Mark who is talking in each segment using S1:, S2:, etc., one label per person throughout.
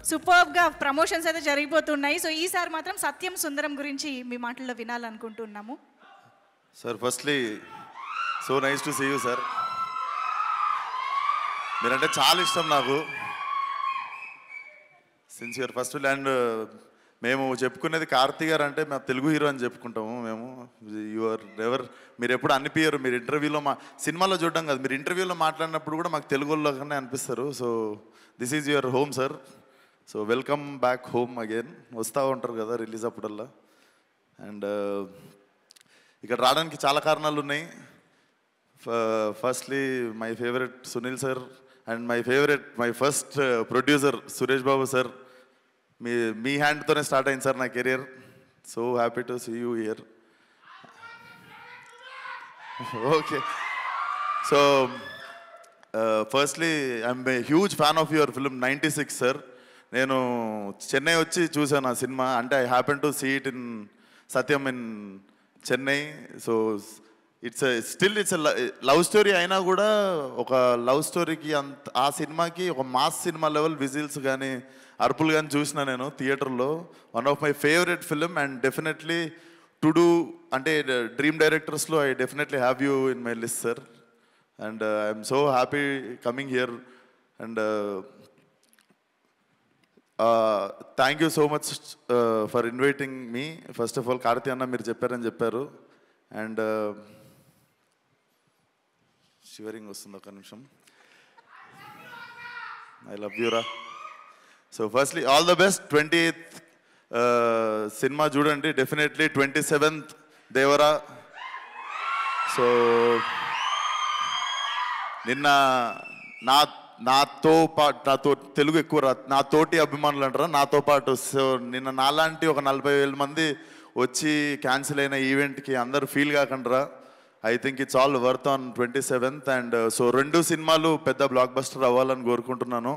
S1: సూపర్గా ప్రమోషన్స్ అయితే జరిగిపోతున్నాయి. సో ఈసారి మాత్రం సత్యం సుందరం గురించి మీ మాటల్లో వినాలనుకుంటున్నాము.
S2: Sir firstly so nice to see you sir. మీరంటే చాలా ఇష్టం నాకు సిన్సియర్. ఫస్ట్ అండ్ మేము చెప్పుకునేది కార్తీ గారు అంటే మేము తెలుగు హీరో అని చెప్పుకుంటాము. మేము యువర్ ఎవర్ మీరు ఎప్పుడు అనిపించరు. మీరు ఇంటర్వ్యూలో సినిమాలో చూడడం కాదు, మీరు ఇంటర్వ్యూలో మాట్లాడినప్పుడు కూడా మాకు తెలుగులో కన్నా అనిపిస్తారు. So this is your home sir. So welcome back home again. వస్తూ ఉంటారు కదా రిలీజ్ అప్పుడల్లా. అండ్ ఇక్కడ రావడానికి చాలా కారణాలు ఉన్నాయి. Firstly my favourite Sunil sir and my first producer Suresh Babu sir. మీ హ్యాండ్తోనే స్టార్ట్ అయింది సార్ నా కెరియర్. So happy to see you here. Okay, so firstly I'm a huge fan of your film 96 sir. నేను చెన్నై వచ్చి చూసాను ఆ సినిమా. అంటే I happen to see it in Sathyam in Chennai. So it's love story అయినా కూడా ఒక లవ్ స్టోరీకి ఆ సినిమాకి ఒక మాస్ సినిమా లెవెల్ విజిల్స్ కానీ అరుపులు కానీ చూసిన నేను థియేటర్లో. One of my favourite film and definitely to do అంటే డ్రీమ్ డైరెక్టర్స్లో I definitely have you in my list sir. And I'm so happy coming here. And thank you so much for inviting me. First of all Karthi అన్న మీరు చెప్పారని చెప్పారు. And shivering వస్తుంది, ఒక నిమిషం. I love you రా. So firstly all the best. 28th cinema చూడండి definitely. 27th Devara. So నిన్న నాతో తెలుగు ఎక్కువ నా తోటి అభిమానులు అంటారా, నాతో పాటు. సో నిన్న నాలాంటి ఒక 40,000 మంది వచ్చి క్యాన్సిల్ అయిన ఈవెంట్కి అందరు ఫీల్ కాకుండా I think it's all worth on 27th. And so 2 సినిమాలు పెద్ద బ్లాక్ బస్టర్ అవ్వాలని కోరుకుంటున్నాను.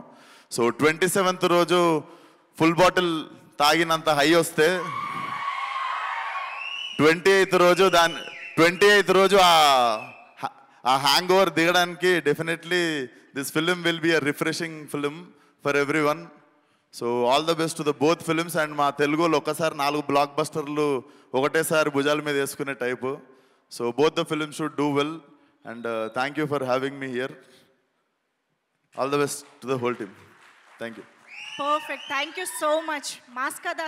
S2: సో 27th రోజు ఫుల్ బాటిల్ తాగినంత హై వస్తే 28th రోజు ఆ హ్యాంగ్ ఓవర్ దిగడానికి definitely this film will be a refreshing film for every one. So all the best to the both films. And మా తెలుగులో ఒక్కసారి 4 బ్లాక్ బస్టర్లు ఒకటేసారి భుజాల మీద వేసుకునే type. So both the films should do well. And thank you for having me here. All the best to the whole team. Thank you.
S1: Perfect. Thank you so much. మాస్కా